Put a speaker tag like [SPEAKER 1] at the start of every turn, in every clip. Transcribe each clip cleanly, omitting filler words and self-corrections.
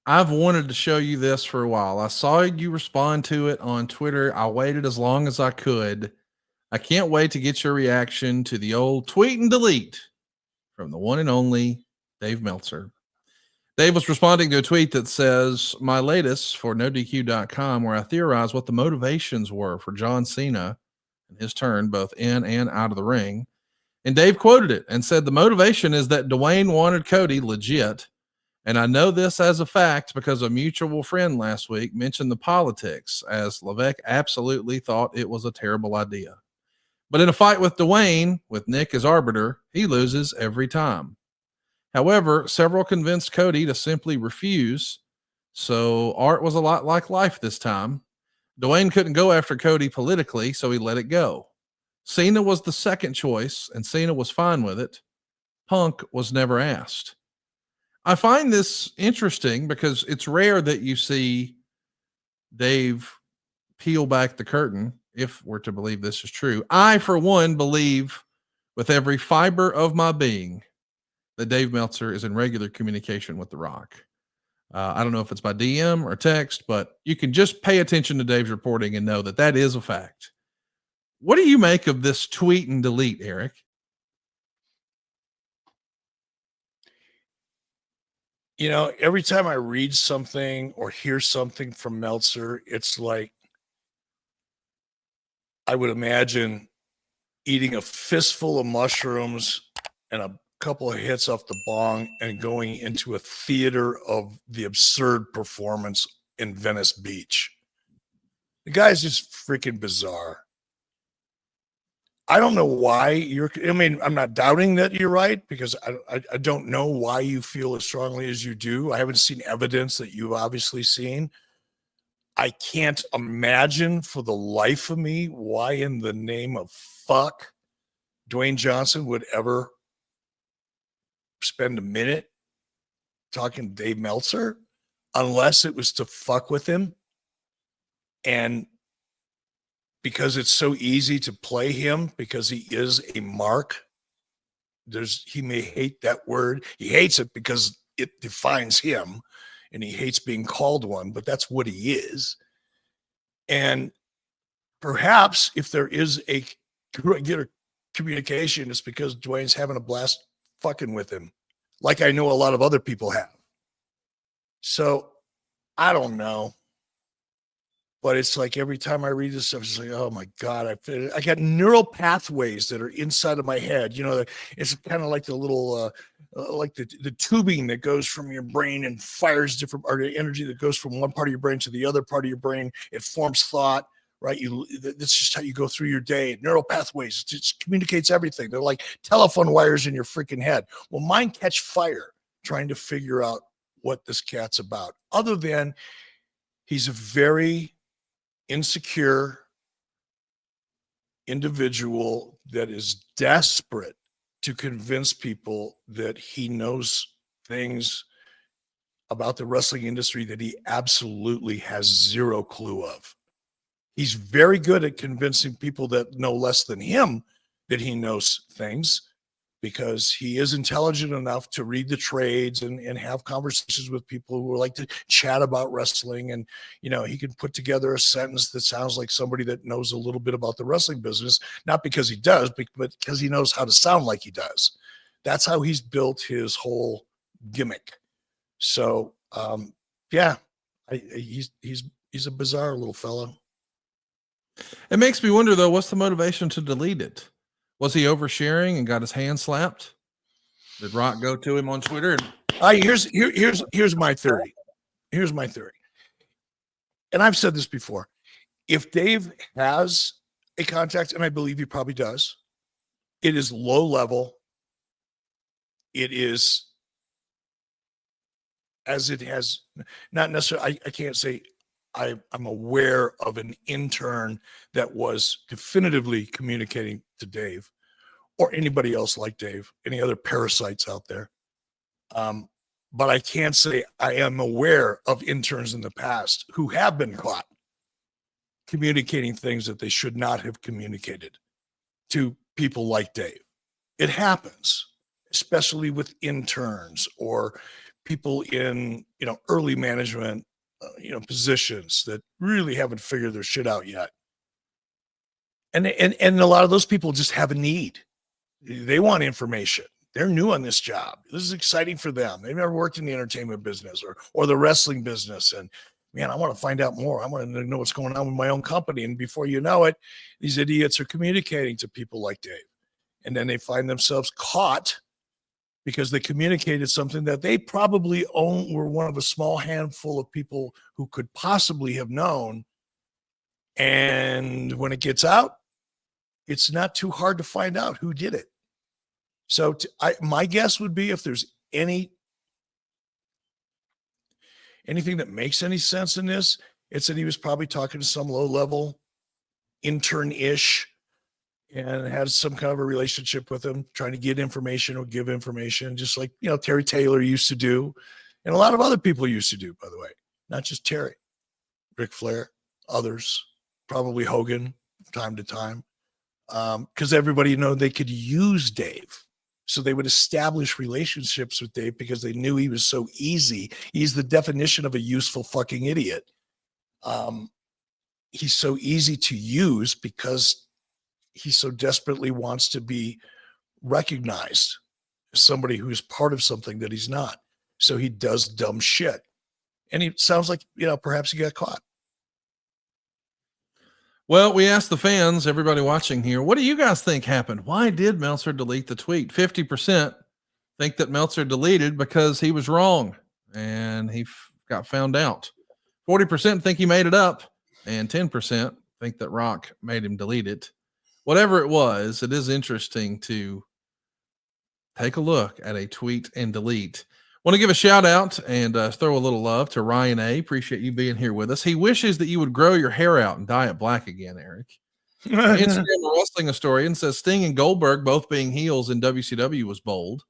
[SPEAKER 1] I've wanted to show you this for a while. I saw you respond to it on Twitter. I waited as long as I could. I can't wait to get your reaction to the old tweet and delete from the one and only Dave Meltzer. Dave was responding to a tweet that says, my latest for NoDQ.com, where I theorize what the motivations were for John Cena and his turn both in and out of the ring. And Dave quoted it and said, the motivation is that Dwayne wanted Cody legit. And I know this as a fact because a mutual friend last week mentioned the politics, as Levesque absolutely thought it was a terrible idea. But in a fight with Dwayne, with Nick as arbiter, he loses every time. However, several convinced Cody to simply refuse. So art was a lot like life this time. Dwayne couldn't go after Cody politically, so he let it go. Cena was the second choice, and Cena was fine with it. Punk was never asked. I find this interesting because it's rare that you see Dave peel back the curtain, if we're to believe this is true. I, for one, believe with every fiber of my being that Dave Meltzer is in regular communication with The Rock. I don't know if it's by DM or text, but you can just pay attention to Dave's reporting and know that that is a fact. What do you make of this tweet and delete, Eric?
[SPEAKER 2] You know, every time I read something or hear something from Meltzer, it's like I would imagine eating a fistful of mushrooms and a couple of hits off the bong and going into a theater of the absurd performance in Venice Beach. The guy's just freaking bizarre. I don't know why I'm not doubting that you're right, because I don't know why you feel as strongly as you do. I haven't seen evidence that you've obviously seen. I can't imagine for the life of me why in the name of fuck Dwayne Johnson would ever spend a minute talking to Dave Meltzer unless it was to fuck with him. And because it's so easy to play him because he is a mark. He may hate that word. He hates it because it defines him and he hates being called one, but that's what he is. And perhaps if there is a regular communication, it's because Dwayne's having a blast fucking with him, like I know a lot of other people have. So I don't know. But it's like every time I read this stuff, it's like, oh my God, I got neural pathways that are inside of my head. You know, it's kind of like the little, like the tubing that goes from your brain and fires different, or the energy that goes from one part of your brain to the other part of your brain. It forms thought, right? That's just how you go through your day. Neural pathways, it just communicates everything. They're like telephone wires in your freaking head. Well, mine catch fire trying to figure out what this cat's about, other than he's a very insecure individual that is desperate to convince people that he knows things about the wrestling industry that he absolutely has zero clue of. He's very good at convincing people that know less than him that he knows things, because he is intelligent enough to read the trades and have conversations with people who like to chat about wrestling. And, you know, he can put together a sentence that sounds like somebody that knows a little bit about the wrestling business, not because he does, but because he knows how to sound like he does. That's how he's built his whole gimmick. So, yeah, he's a bizarre little fellow.
[SPEAKER 1] It makes me wonder, though, what's the motivation to delete it? Was he oversharing and got his hand slapped? Did Rock go to him on Twitter?
[SPEAKER 2] Here's my theory. Here's my theory. And I've said this before. If Dave has a contact, and I believe he probably does, it is low level. It is, as it has, not necessarily, I can't say I'm aware of an intern that was definitively communicating to Dave or anybody else like Dave, any other parasites out there. But I can't say I am aware of interns in the past who have been caught communicating things that they should not have communicated to people like Dave. It happens, especially with interns or people in, early management, positions that really haven't figured their shit out yet. And a lot of those people just have a need. They want information. They're new on this job. This is exciting for them. They've never worked in the entertainment business or the wrestling business. And man, I want to find out more. I want to know what's going on with my own company. And before you know it, these idiots are communicating to people like Dave. And then they find themselves caught because they communicated something that they probably were one of a small handful of people who could possibly have known. And when it gets out, it's not too hard to find out who did it. So my guess would be, if there's anything that makes any sense in this, it's that he was probably talking to some low-level intern-ish and had some kind of a relationship with him, trying to get information or give information, just like, Terry Taylor used to do, and a lot of other people used to do, by the way, not just Terry, Ric Flair, others, probably Hogan from time to time, because everybody they could use Dave. So they would establish relationships with Dave because they knew he was so easy. He's the definition of a useful fucking idiot. He's so easy to use because he so desperately wants to be recognized as somebody who's part of something that he's not. So he does dumb shit. And he sounds like, perhaps he got caught.
[SPEAKER 1] Well, we asked the fans, everybody watching here, what do you guys think happened? Why did Meltzer delete the tweet? 50% think that Meltzer deleted because he was wrong and he got found out. 40% think he made it up, and 10% think that Rock made him delete it. Whatever it was, it is interesting to take a look at a tweet and delete. Want to give a shout out and throw a little love to Ryan A. Appreciate you being here with us. He wishes that you would grow your hair out and dye it black again, Eric. Instagram Wrestling Historian says Sting and Goldberg both being heels in WCW was bold.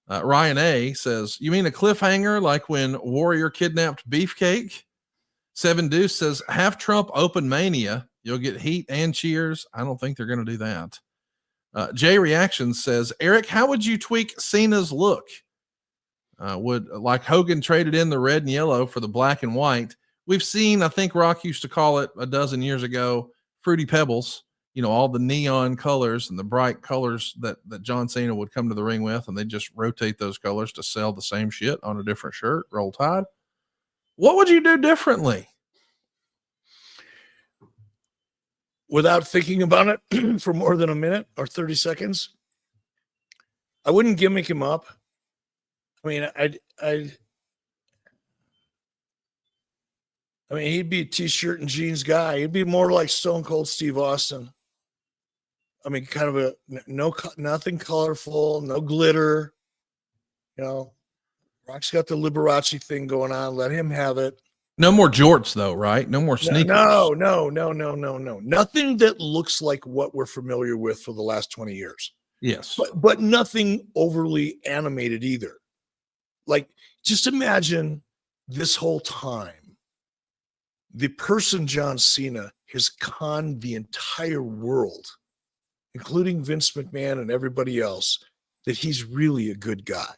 [SPEAKER 1] Ryan A. says, you mean a cliffhanger like when Warrior kidnapped Beefcake? Seven Deuce says, have Trump open Mania. You'll get heat and cheers. I don't think they're going to do that. Jay Reactions says, Eric, how would you tweak Cena's look? Would like Hogan traded in the red and yellow for the black and white. We've seen, I think Rock used to call it a dozen years ago, Fruity Pebbles, all the neon colors and the bright colors that John Cena would come to the ring with, and they just rotate those colors to sell the same shit on a different shirt. Roll Tide. What would you do differently?
[SPEAKER 2] Without thinking about it for more than a minute or 30 seconds, I wouldn't gimmick him up. I mean, he'd be a t-shirt and jeans guy. He'd be more like Stone Cold Steve Austin. I mean, kind of nothing colorful, no glitter. Rock's got the Liberace thing going on. Let him have it.
[SPEAKER 1] No more jorts, though, right? No more sneakers.
[SPEAKER 2] No. Nothing that looks like what we're familiar with for the last 20 years.
[SPEAKER 1] Yes.
[SPEAKER 2] But nothing overly animated either. Like, just imagine this whole time, the person John Cena has conned the entire world, including Vince McMahon and everybody else, that he's really a good guy.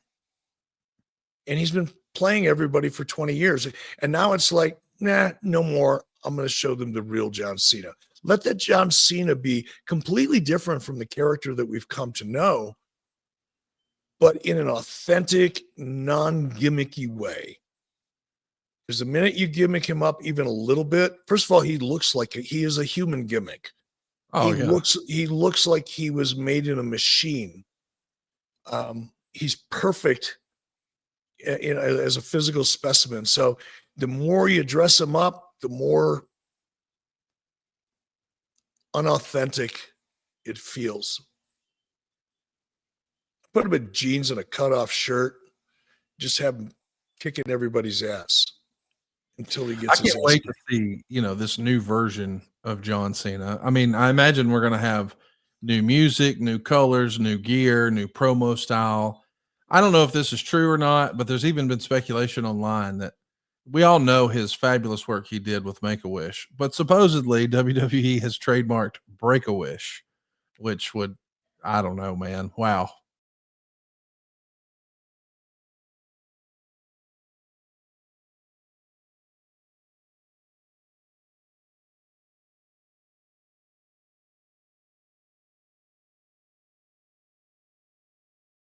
[SPEAKER 2] And he's been playing everybody for 20 years. And now it's like, nah, no more. I'm going to show them the real John Cena. Let that John Cena be completely different from the character that we've come to know, but in an authentic, non-gimmicky way. Because the minute you gimmick him up even a little bit, first of all, he looks like he is a human gimmick. He looks like he was made in a machine. He's perfect as a physical specimen. So the more you dress him up, the more unauthentic it feels. Put him in jeans and a cutoff shirt. Just have him kicking everybody's ass until he gets.
[SPEAKER 1] I can't wait to see, this new version of John Cena. I mean, I imagine we're going to have new music, new colors, new gear, new promo style. I don't know if this is true or not, but there's even been speculation online that we all know his fabulous work he did with Make-A-Wish, but supposedly WWE has trademarked Break-A-Wish, which would, I don't know, man. Wow.